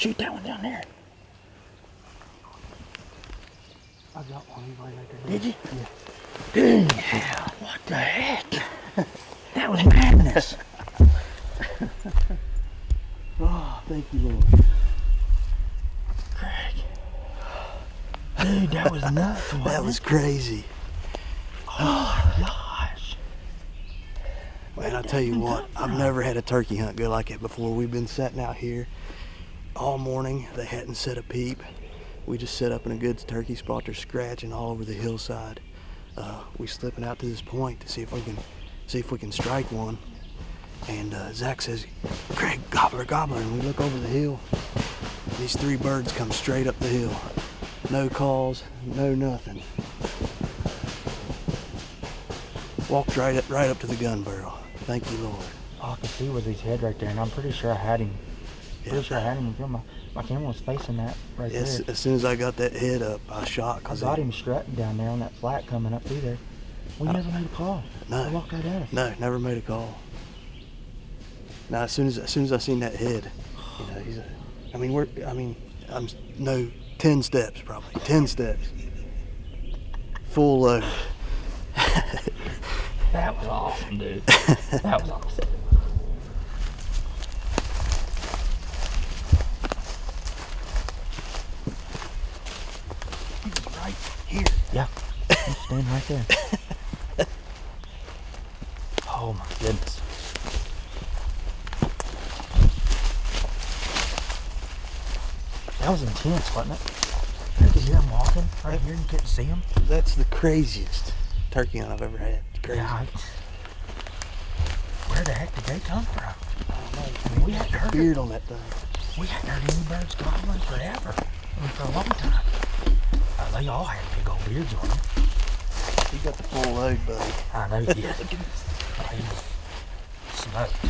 Shoot that one down there. I got one right there. Did you? Yeah. Dude, yeah. What the heck? That was madness. Oh, thank you, Lord. Craig. Dude, that was nuts. That was crazy. Oh my gosh. Man, I tell you what, I've never had a turkey hunt go like it before. We've been sitting out here all morning. They hadn't set a peep. We just set up in a good turkey spot. They're scratching all over the hillside. We slipping out to this point to see if we can strike one. And Zach says, "Craig, gobbler, gobbler." And we look over the hill. These 3 birds come straight up the hill. No calls, no nothing. Walked right up to the gun barrel. Thank you, Lord. Oh, I can see where he's head right there, and I'm pretty sure I had him. Pretty sure I had him. My camera was facing that right there. As soon as I got that head up, I shot. I got him strutting down there on that flat coming up through there. Well, you never made a call. No. I walked right at us. No, never made a call. Now, as soon as I seen that head, you know, I'm 10 steps probably. 10 steps. Full load. That was awesome, dude. That was awesome. He was right here. Yeah. He's standing right there. Oh my goodness. That was intense, wasn't it? You could hear him walking right here and you couldn't see him. That's the craziest turkey hunt I've ever had. Crazy. Yeah, where the heck did they come from? I don't know. I mean, we hadn't heard Beard on that thing. We hadn't heard any birds gobbling forever. I mean, for a long time. They all had big old beards on them. He got the full load, buddy. I know he did. He was smoked.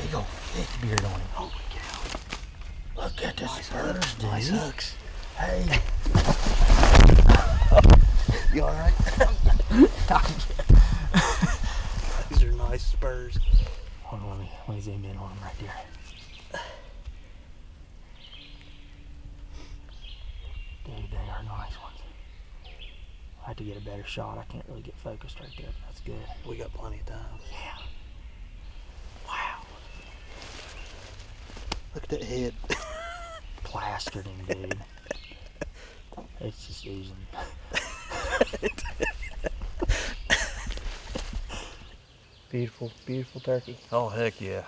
Big old thick beard on him. Holy cow. Look at this Nice spurs, hooks. dude. Nice hooks. Hey. You alright? These are nice spurs. Hold on, let me zoom in on them right there. Dude, they are nice ones. I have to get a better shot. I can't really get focused right there, but that's good. We got plenty of time. Yeah. Wow. Look at that head. Plastered him, dude. It's just oozing. Beautiful, beautiful turkey. Oh, heck yeah.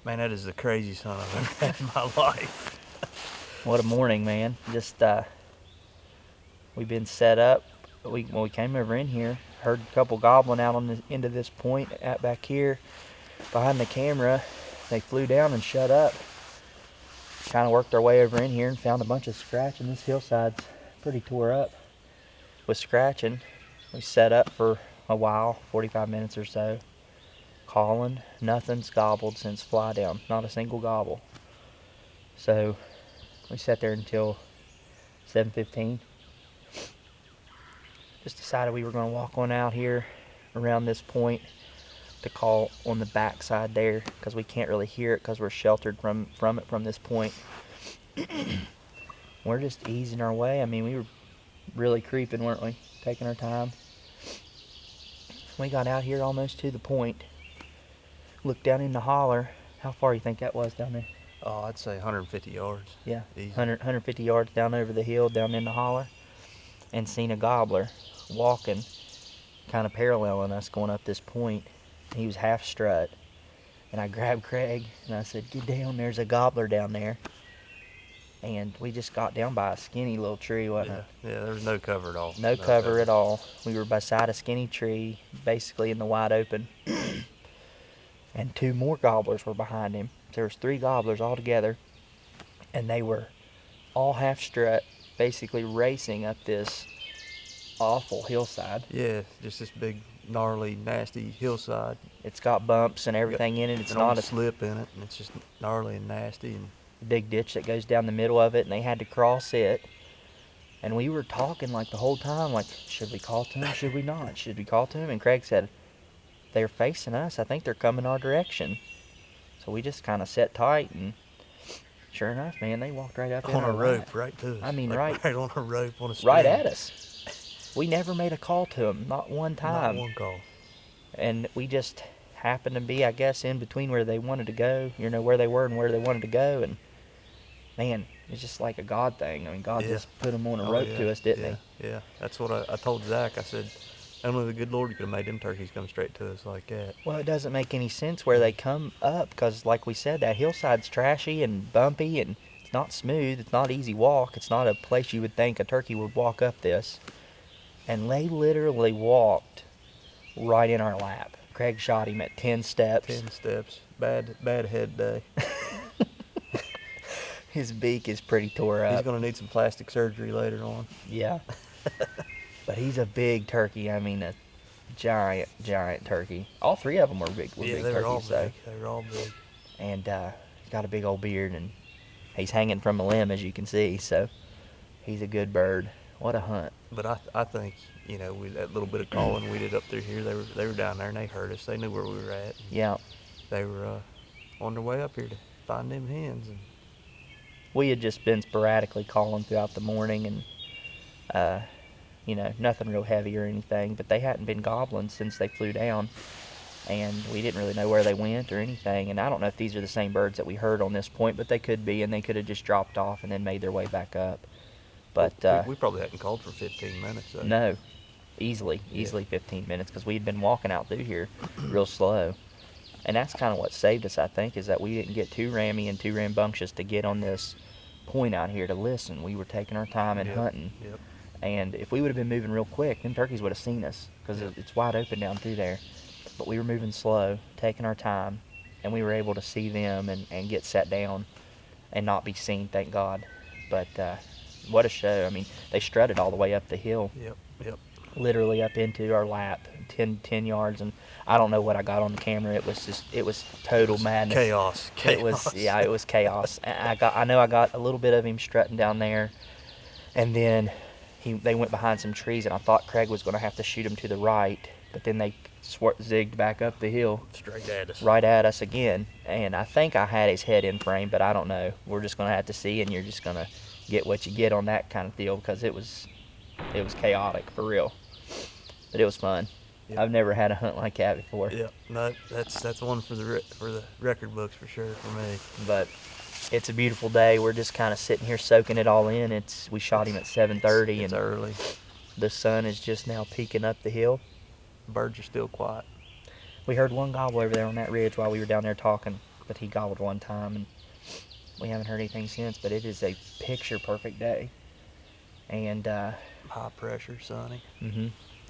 Man, that is the craziest hunt I've ever had in my life. What a morning, man. Just, we've been set up. When we came over in here, heard a couple gobbling out on the end of this point out back here behind the camera. They flew down and shut up. Kind of worked our way over in here and found a bunch of scratching. This hillside's pretty tore up with scratching. We set up for a while, 45 minutes or so, calling. Nothing's gobbled since fly down, not a single gobble. So we sat there until 7:15. Just decided we were going to walk on out here around this point to call on the back side there, because we can't really hear it because we're sheltered from it from this point. We're just easing our way. I mean, we were really creeping, weren't we? Taking our time. We got out here almost to the point. Looked down in the holler. How far do you think that was down there? Oh, I'd say 150 yards. Yeah, Easy. 150 yards down over the hill, down in the holler. And seen a gobbler walking, kind of paralleling us going up this point. He was half strut. And I grabbed Craig and I said, "Get down, there's a gobbler down there." And we just got down by a skinny little tree, wasn't it? Yeah, there was no cover at all. No cover at all. We were beside a skinny tree, basically in the wide open. And 2 more gobblers were behind him. There was 3 gobblers all together. And they were all half strut, basically racing up this awful hillside. Yeah, just this big, gnarly, nasty hillside. It's got bumps and everything in it. It's not a slip in it, and it's just gnarly and nasty. And big ditch that goes down the middle of it, and they had to cross it. And we were talking like the whole time, like, should we call to him? Should we not? Should we call to him? And Craig said, they're facing us. I think they're coming our direction. So we just kind of sat tight and sure enough, man, they walked right up in On our a rope, lap. right to us. I mean, like, right on a rope on a string. right at us. We never made a call to them, not one time. Not one call. And we just happened to be, I guess, in between where they wanted to go, where they were and where they wanted to go. And, man, it's just like a God thing. I mean, God just put them on a rope to us, didn't he? Yeah. That's what I told Zach. I said, only the good Lord could have made them turkeys come straight to us like that. Well, it doesn't make any sense where they come up because, like we said, that hillside's trashy and bumpy and it's not smooth. It's not easy walk. It's not a place you would think a turkey would walk up this. And they literally walked right in our lap. Craig shot him at 10 steps. 10 steps. Bad head day. His beak is pretty tore up. He's going to need some plastic surgery later on. Yeah. But he's a big turkey. I mean, a giant turkey. All three of them were big turkeys, they were all though. big. They were all big. And he's got a big old beard, and he's hanging from a limb, as you can see. So he's a good bird. What a hunt. But I think, that little bit of calling we did up through here, they were down there and they heard us. They knew where we were at. Yeah. They were on their way up here to find them hens. And we had just been sporadically calling throughout the morning, and nothing real heavy or anything, but they hadn't been gobbling since they flew down, and we didn't really know where they went or anything. And I don't know if these are the same birds that we heard on this point, but they could be, and they could have just dropped off and then made their way back up. But we probably hadn't called for 15 minutes. So. No, easily 15 minutes, because we had been walking out through here real slow. And that's kind of what saved us, I think, is that we didn't get too rammy and too rambunctious to get on this point out here to listen. We were taking our time and hunting. Yep. And if we would have been moving real quick, them turkeys would have seen us, because it's wide open down through there. But we were moving slow, taking our time, and we were able to see them and get set down and not be seen, thank God. But what a show. I mean, they strutted all the way up the hill. Yep. Literally up into our lap, 10 yards, and I don't know what I got on the camera. It was total madness. Chaos. It was chaos. I know I got a little bit of him strutting down there, and then they went behind some trees, and I thought Craig was going to have to shoot him to the right, but then they zigged back up the hill. Straight at us. Right at us again, and I think I had his head in frame, but I don't know. We're just going to have to see, and you're just going to get what you get on that kind of deal, because it was chaotic for real. But it was fun. Yep. I've never had a hunt like that before. Yeah, no, that's one for the record books for sure for me. But it's a beautiful day. We're just kind of sitting here soaking it all in. We shot him at 7:30, it's and early. The sun is just now peeking up the hill. Birds are still quiet. We heard one gobble over there on that ridge while we were down there talking, but he gobbled one time, and we haven't heard anything since. But it is a picture-perfect day, and high pressure, sunny.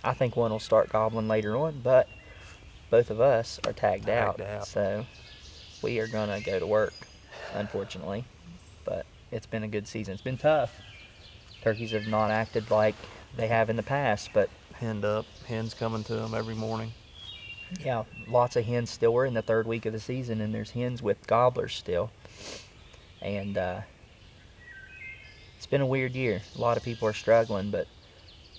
I think one will start gobbling later on, but both of us are tagged out, so we are going to go to work, unfortunately. But it's been a good season. It's been tough. Turkeys have not acted like they have in the past, but hens coming to them every morning. Yeah, lots of hens still. We're in the third week of the season, and there's hens with gobblers still. And it's been a weird year. A lot of people are struggling, but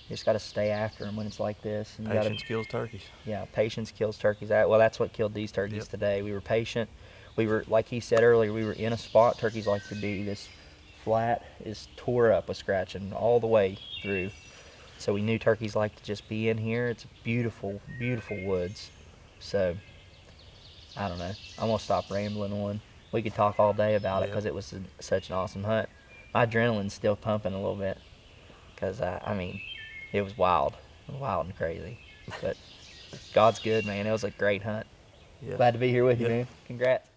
you just got to stay after them when it's like this. And patience kills turkeys. Yeah, patience kills turkeys. Well, that's what killed these turkeys today. We were patient. We were, like he said earlier, we were in a spot turkeys like to be. This flat is tore up with scratching all the way through. So we knew turkeys like to just be in here. It's beautiful, beautiful woods. So, I don't know. I'm going to stop rambling on. We could talk all day about it because it was such an awesome hunt. My adrenaline's still pumping a little bit because, it was wild and crazy. But God's good, man. It was a great hunt. Glad to be here with you, man. Congrats.